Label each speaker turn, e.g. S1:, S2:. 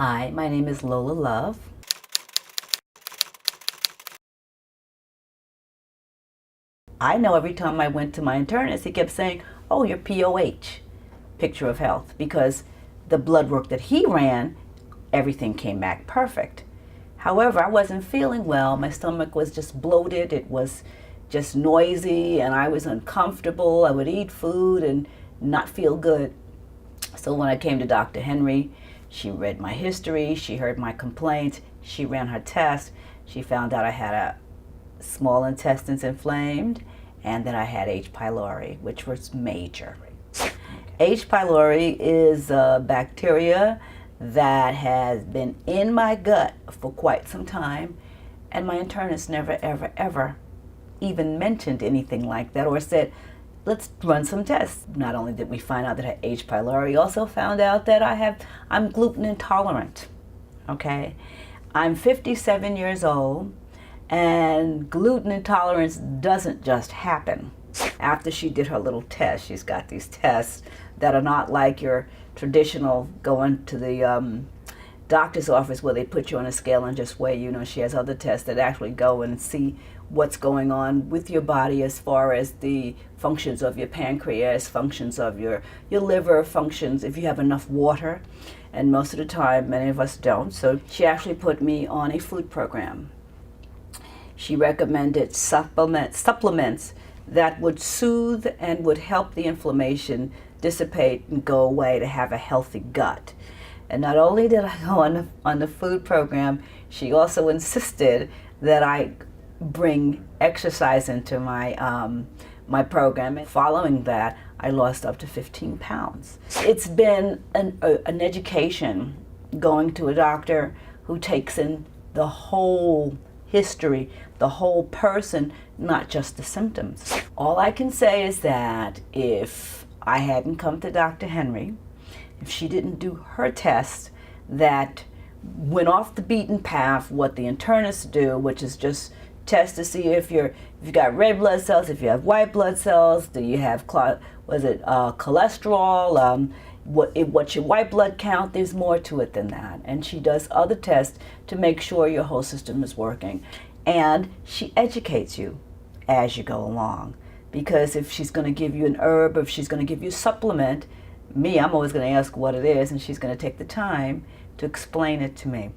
S1: Hi, my name is Lola Love. I know every time I went to my internist, he kept saying, oh, you're POH, picture of health, because the blood work that he ran, everything came back perfect. However, I wasn't feeling well. My stomach was just bloated. It was just noisy, and I was uncomfortable. I would eat food and not feel good. So when I came to Dr. Henry, she read my history, she heard my complaints, she ran her test, she found out I had a small intestines inflamed and that I had H. pylori, which was major. H. pylori is a bacteria that has been in my gut for quite some time, and my internist never, ever, ever even mentioned anything like that or said, let's run some tests. Not only did we find out that I had H. pylori, we also found out that I'm gluten intolerant, okay? I'm 57 years old, and gluten intolerance doesn't just happen. After she did her little test, she's got these tests that are not like your traditional going to the doctor's office where they put you on a scale and just weigh you. She has other tests that actually go and see what's going on with your body as far as the functions of your pancreas, functions of your liver, functions if you have enough water. And most of the time, many of us don't. So she actually put me on a food program. She recommended supplements that would soothe and would help the inflammation dissipate and go away to have a healthy gut. And not only did I go on the food program, she also insisted that I bring exercise into my my program. And following that, I lost up to 15 pounds. It's been an education going to a doctor who takes in the whole history, the whole person, not just the symptoms. All I can say is that if I hadn't come to Dr. Henry, if she didn't do her test that went off the beaten path, what the internists do, which is just test to see if you've got red blood cells, if you have white blood cells, do you have cholesterol, what's your white blood count. There's more to it than that. And she does other tests to make sure your whole system is working. And she educates you as you go along. Because if she's going to give you an herb, or if she's going to give you a supplement, I'm always going to ask what it is, and she's going to take the time to explain it to me.